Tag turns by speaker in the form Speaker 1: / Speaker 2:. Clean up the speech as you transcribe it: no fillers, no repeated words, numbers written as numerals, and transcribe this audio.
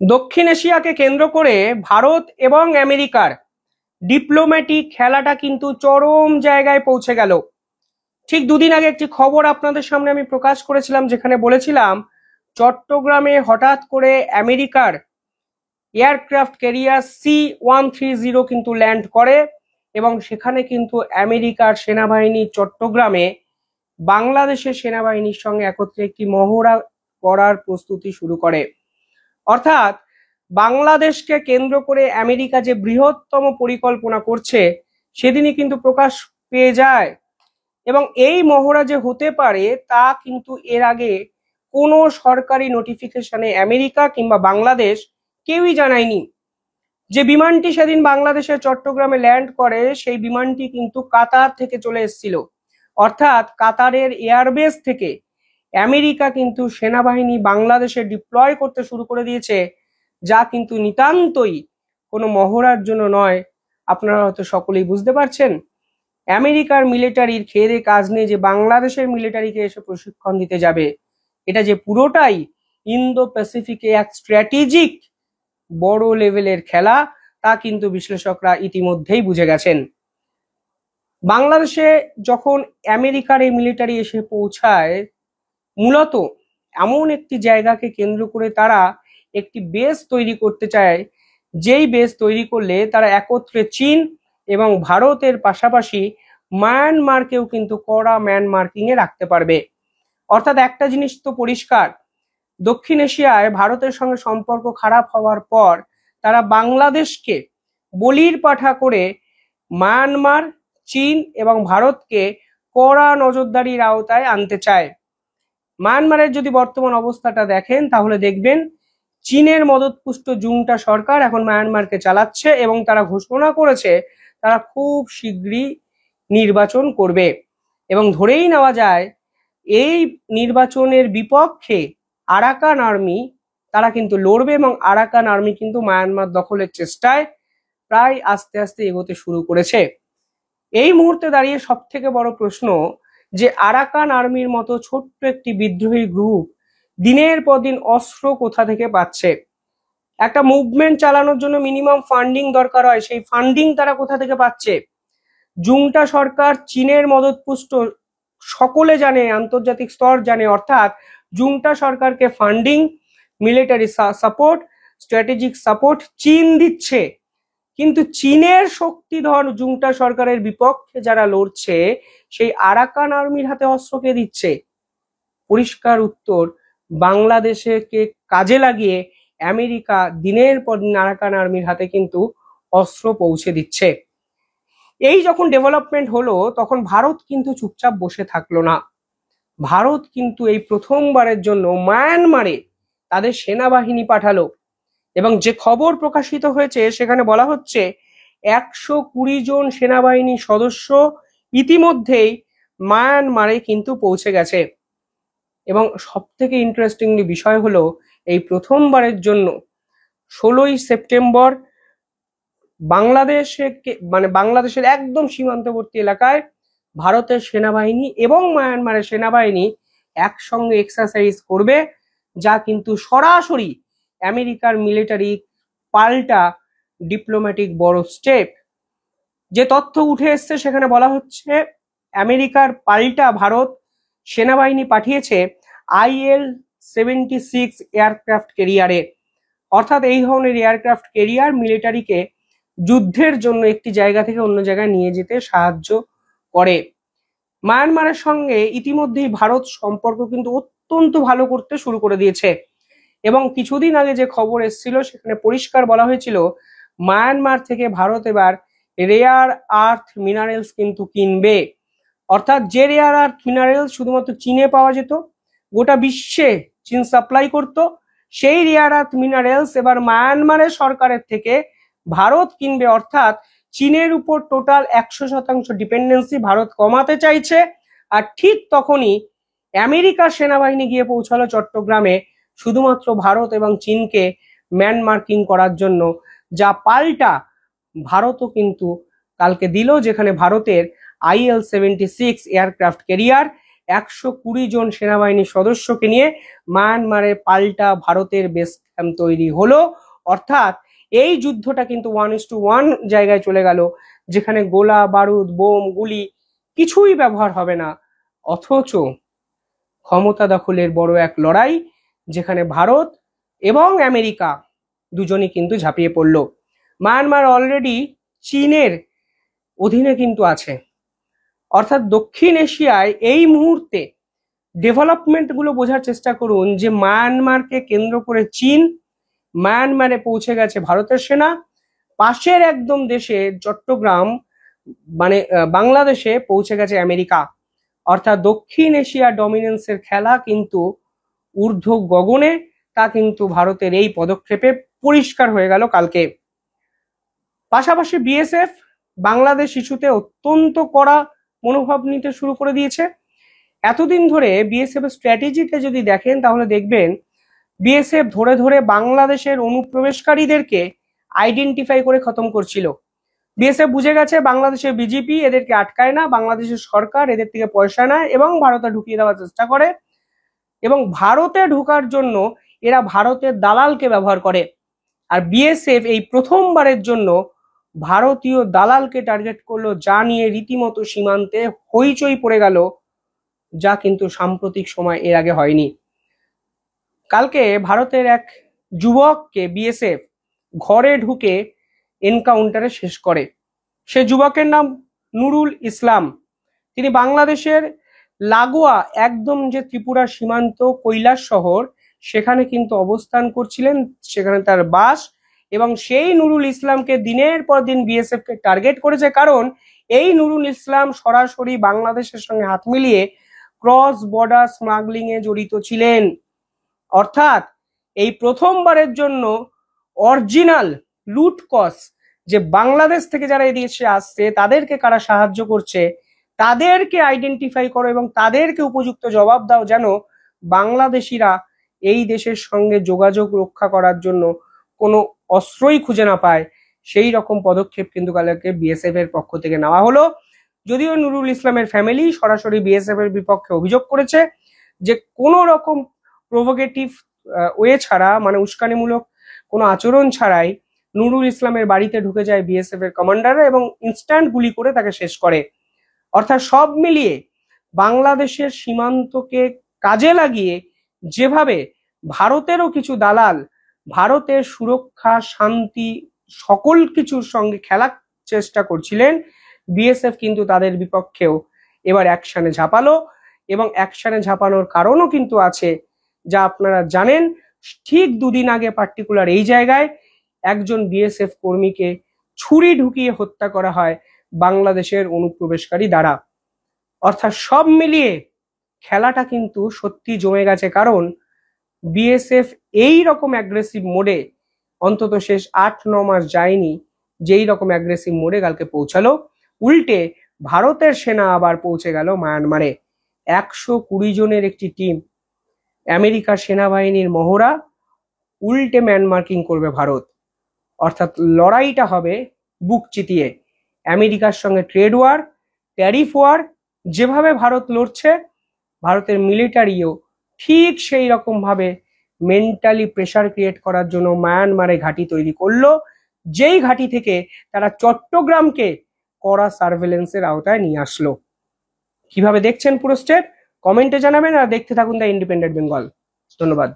Speaker 1: দক্ষিণ এশিয়াকে কেন্দ্র করে ভারত এবং আমেরিকার ডিপ্লোম্যাটিক খেলাটা কিন্তু চরম জায়গায় পৌঁছে গেল। ঠিক দুদিন আগে একটি খবর আপনাদের সামনে আমি প্রকাশ করেছিলাম, যেখানে বলেছিলাম চট্টগ্রামে হঠাৎ করে আমেরিকার এয়ারক্রাফট ক্যারিয়ার C-130 কিন্তু ল্যান্ড করে এবং সেখানে কিন্তু আমেরিকার সেনাবাহিনী চট্টগ্রামে বাংলাদেশের সেনাবাহিনীর সঙ্গে একত্রে একটি মহড়া করার প্রস্তুতি শুরু করে। অর্থাৎ বাংলাদেশকে কেন্দ্র করে আমেরিকা যে বৃহত্তম পরিকল্পনা করছে সেদিনই কিন্তু প্রকাশ পেয়ে যায়। এবং এই মহড়া যে হতে পারে তা কিন্তু এর আগে কোনো সরকারি নোটিফিকেশনে আমেরিকা কিংবা বাংলাদেশ কেউই জানায়নি। যে বিমানটি সেদিন বাংলাদেশের চট্টগ্রামে ল্যান্ড করে সেই বিমানটি কিন্তু কাতার থেকে চলে এসেছিল। অর্থাৎ কাতারের এয়ারবেস থেকে আমেরিকা কিন্তু সেনাবাহিনী বাংলাদেশে ডিপ্লয় করতে শুরু করে দিয়েছে, যা কিন্তু নিতান্তই কোনো মহড়ার জন্য নয়। আপনারা হয়তো সকলেই বুঝতে পারছেন আমেরিকার মিলিটারির খেয়ে কাজ নেই যে বাংলাদেশের মিলিটারিকে এসে প্রশিক্ষণ দিতে যাবে। এটা যে পুরোটাই ইন্দো প্যাসিফিকে এক স্ট্র্যাটেজিক বড় লেভেলের খেলা তা কিন্তু বিশ্লেষকরা ইতিমধ্যেই বুঝে গেছেন। বাংলাদেশে যখন আমেরিকার এই মিলিটারি এসে পৌঁছায় মূলত এমন একটি জায়গাকে কেন্দ্র করে তারা একটি বেস তৈরি করতে চায়, যেই বেস তৈরি করলে তারা একত্রে চীন এবং ভারতের পাশাপাশি মায়ানমারকেও কিন্তু কড়া ম্যান মার্কিং এ রাখতে পারবে। অর্থাৎ একটা জিনিস তো পরিষ্কার, দক্ষিণ এশিয়ায় ভারতের সঙ্গে সম্পর্ক খারাপ হওয়ার পর তারা বাংলাদেশকে বলির পাঠা করে মায়ানমার, চীন এবং ভারতকে কড়া নজরদারির আওতায় আনতে চায়। মায়ানমারের যদি বর্তমান অবস্থাটা দেখেন তাহলে দেখবেন চীনের মদতপুষ্ট জুংটা সরকার এখন মায়ানমারকে চালাচ্ছে এবং তারা ঘোষণা করেছে তারা খুব শীঘ্রই নির্বাচন করবে এবং ধরেই নেওয়া যায় এই নির্বাচনের বিপক্ষে আরাকান আর্মি তারা কিন্তু লড়বে এবং আরাকান আর্মি কিন্তু মায়ানমার দখলের চেষ্টায় প্রায় আস্তে আস্তে এগোতে শুরু করেছে। এই মুহূর্তে দাঁড়িয়ে সব থেকে বড় প্রশ্ন যে আরাকান আর্মির মতো ছোট্ট একটি বিদ্রোহী গ্রুপ দিনের পর দিন অস্ত্র কোথা থেকে পাচ্ছে? একটা মুভমেন্ট চালানোর জন্য মিনিমাম ফান্ডিং দরকার হয়, সেই ফান্ডিং তারা কোথা থেকে পাচ্ছে? জুংটা সরকার চীনের মদতপুষ্ট, সকলে জানে, আন্তর্জাতিক স্তর জানে। অর্থাৎ জুংটা সরকারকে funding, military support, strategic support চীন দিচ্ছে, কিন্তু চীনের শক্তিধর জুংটা সরকারের বিপক্ষে যারা লড়ছে সেই আরাকান আর্মির হাতে অস্ত্র কে দিচ্ছে? পরিষ্কার উত্তর, বাংলাদেশকে কাজে লাগিয়ে আমেরিকা দিনের পর দিন আরাকান আর্মির হাতে কিন্তু অস্ত্র পৌঁছে দিচ্ছে। এই যখন ডেভেলপমেন্ট হলো তখন ভারত কিন্তু চুপচাপ বসে থাকলো না। ভারত কিন্তু এই প্রথমবারের জন্য মায়ানমারে তাদের সেনাবাহিনী পাঠালো এবং যে খবর প্রকাশিত হয়েছে সেখানে বলা হচ্ছে 120 জন সেনাবাহিনী সদস্য ইতিমধ্যেই মায়ানমারে কিন্তু পৌঁছে গেছে। এবং সব থেকে ইন্টারেস্টিং বিষয় হলো এই প্রথমবারের জন্য 16ই সেপ্টেম্বর বাংলাদেশের একদম সীমান্তবর্তী এলাকায় ভারতের সেনাবাহিনী এবং মায়ানমারের সেনাবাহিনী একসঙ্গে এক্সারসাইজ করবে, যা কিন্তু সরাসরি আমেরিকার মিলিটারি পাল্টা ডিপ্লোম্যাটিক বড় স্টেপ। যে তথ্য উঠে এসছে সেখানে বলা হচ্ছে আমেরিকার পাল্টা ভারত সেনাবাহিনী পাঠিয়েছে IL-76 এয়ারক্রাফট ক্যারিয়ারে। অর্থাৎ এই ধরনের এয়ারক্রাফট ক্যারিয়ার মিলিটারিকে যুদ্ধের জন্য একটি জায়গা থেকে অন্য জায়গায় নিয়ে যেতে সাহায্য করে। মায়ানমারের সঙ্গে ইতিমধ্যেই ভারত সম্পর্ক কিন্তু অত্যন্ত ভালো করতে শুরু করে দিয়েছে এবং কিছুদিন আগে যে খবর এসেছিল সেখানে পরিষ্কার বলা হয়েছিল মায়ানমার থেকে ভারত এবার রেয়ার আর্থ মিনারেলস কিন্তু কিনবে। অর্থাৎ যে রেয়ার আর্থ মিনারেলস শুধুমাত্র চীনে পাওয়া যেত, গোটা বিশ্বে চীন সাপ্লাই করত, সেই রেয়ার আর্থ মিনারেলস এবার মায়ানমারের সরকারের থেকে ভারত কিনবে। অর্থাৎ চীনের উপর টোটাল 100% ডিপেন্ডেন্সি ভারত কমাতে চাইছে। আর ঠিক তখনই আমেরিকার সেনাবাহিনী গিয়ে পৌঁছালো চট্টগ্রামে শুধুমাত্র ভারত এবং চীনকে ম্যান মার্কিং করার জন্য, যা পাল্টা ভারতও কিন্তু কালকে দিল, যেখানে ভারতের IL-76 এয়ারক্রাফট ক্যারিয়ার 120 জন সেনাবাহিনীর সদস্যকে নিয়ে মায়ানমারে পাল্টা ভারতের বেস সিস্টেম তৈরি হলো। অর্থাৎ এই যুদ্ধটা কিন্তু 1:1 জায়গায় চলে গেল, যেখানে গোলা বারুদ বোম গুলি কিছুই ব্যবহার হবে না, অথচ ক্ষমতা দখলের বড় এক লড়াই, যেখানে ভারত এবং আমেরিকা দুজনই কিন্তু ঝাঁপিয়ে পড়ল। মায়ানমার অলরেডি চীনের অধীনে কিন্তু আছে। অর্থাৎ দক্ষিণ এশিয়ায় এই মুহূর্তে ডেভেলপমেন্ট গুলো বোঝার চেষ্টা করুন, যে মায়ানমারকে কেন্দ্র করে চীন, মায়ানমারে পৌঁছে গেছে ভারতের সেনা, পাশের একদম দেশে চট্টগ্রাম মানে বাংলাদেশে পৌঁছে গেছে আমেরিকা। অর্থাৎ দক্ষিণ এশিয়া ডমিনেন্সের খেলা কিন্তু ঊর্ধ্ব গগনে, তা কিন্তু ভারতের এই পদক্ষেপে পরিষ্কার হয়ে গেল কালকে। পাশাপাশি বিএসএফ বাংলাদেশ ইস্যুতে অত্যন্ত কড়া মনোভাব নিতে শুরু করে দিয়েছে। এতদিন ধরে বিএসএফ এর স্ট্র্যাটেজিটা যদি দেখেন তাহলে দেখবেন বিএসএফ ধরে ধরে বাংলাদেশের অনুপ্রবেশকারীদেরকে আইডেন্টিফাই করে খতম করছিল। বিএসএফ বুঝে গেছে বাংলাদেশের বিজেপি এদেরকে আটকায় না, বাংলাদেশের সরকার এদের থেকে পয়সা নেয় এবং ভারতে ঢুকিয়ে দেওয়ার চেষ্টা করে, এবং ভারতে ঢোকার জন্য এরা ভারতের দালালকে ব্যবহার করে। আর বিএসএফ এই প্রথমবারের জন্য ভারতীয় দালালকে টার্গেট করলো, যা নিয়ে রীতিমতো সীমান্তে হইচই পড়ে গেল, যা কিন্তু সাম্প্রতিক সময় এর আগে হয়নি। কালকে ভারতের এক যুবককে বিএসএফ ঘরে ঢুকে এনকাউন্টারে শেষ করে। সে যুবকের নাম নুরুল ইসলাম। তিনি বাংলাদেশের লাগোয়া একদম যে ত্রিপুরা সীমান্ত কৈলাস শহর, সেখানে কিন্তু অবস্থান করছিলেন, সেখানে তার বাস। এবং সেই নুরুল ইসলামকে দিনের পর দিন বিএসএফ কে টার্গেট করেছে, কারণ এই নুরুল ইসলাম সরাসরি বাংলাদেশের সঙ্গে হাত মিলিয়ে ক্রস বর্ডার স্মাগলিং এ জড়িত ছিলেন। অর্থাৎ এই প্রথমবারের জন্য অরিজিনাল লুট কস, যে বাংলাদেশ থেকে যারা এই দেশে আসছে তাদেরকে কারা সাহায্য করছে, তাদেরকে আইডেন্টিফাই করো এবং তাদেরকে উপযুক্ত জবাব দাও, যেন বাংলাদেশিরা এই দেশের সঙ্গে যোগাযোগ রক্ষা করার জন্য কোনো অস্ত্রই খুঁজে না পায়। সেই রকম পদক্ষেপ কিন্তু কালকে বিএসএফ এর পক্ষ থেকে নেওয়া হলো। যদিও নুরুল ইসলামের ফ্যামিলি সরাসরি বিএসএফ এর বিপক্ষে অভিযোগ করেছে যে কোনো রকম প্রভোকেটিভ ওয়ে ছাড়া, মানে উস্কানিমূলক কোনো আচরণ ছাড়াই নুরুল ইসলামের বাড়িতে ঢুকে যায় বিএসএফ এর কমান্ডাররা এবং ইনস্ট্যান্ট গুলি করে তাকে শেষ করে। অর্থাৎ সব মিলিয়ে বাংলাদেশের সীমান্তকে কাজে লাগিয়ে যেভাবে ভারতেরও কিছু দালাল ভারতের সুরক্ষা শান্তি সকল কিছুর সঙ্গে খেলার চেষ্টা করছিলেন, বিএসএফ কিন্তু তাদের বিপক্ষেও এবার অ্যাকশনে ঝাঁপালো। এবং অ্যাকশনে ঝাঁপানোর কারণও কিন্তু আছে, যা আপনারা জানেন। ঠিক দুদিন আগে পার্টিকুলার এই জায়গায় একজন বিএসএফ কর্মীকে ছুরি ঢুকিয়ে হত্যা করা হয় বাংলাদেশের অনুপ্রবেশকারী দ্বারা। অর্থাৎ সব মিলিয়ে খেলাটা কিন্তু সত্যি জমে গেছে, কারণ বিএসএফ এই রকম অ্যাগ্রেসিভ মোডে অন্তত শেষ 8-9 মাস যায়নি, যেই রকম অ্যাগ্রেসিভ মোডে কালকে পৌঁছালো। উল্টে ভারতের সেনা আবার পৌঁছে গেল মায়ানমারে। 120 জনের একটি টিম, আমেরিকার সেনাবাহিনীর মহড়া, উল্টে ম্যান মার্কিং করবে ভারত। অর্থাৎ লড়াইটা হবে বুক চিতিয়ে। আমেরিকার সঙ্গে ট্রেড ওয়ার, ট্যারিফ ওয়ার, যেভাবে ভারত লড়ছে, ভারতের মিলিটারিও ঠিক সেই রকম ভাবে মেন্টালি প্রেসার ক্রিয়েট করার জন্য মায়ানমারে ঘাঁটি তৈরি করলো, যেই ঘাঁটি থেকে তারা চট্টগ্রামকে কড়া সার্ভেলেন্সের আওতায় নিয়ে আসলো। কিভাবে দেখছেন পুরো স্টেপ কমেন্টে জানাবেন, আর দেখতে থাকুন দ্য ইন্ডিপেন্ডেন্ট বেঙ্গল। ধন্যবাদ।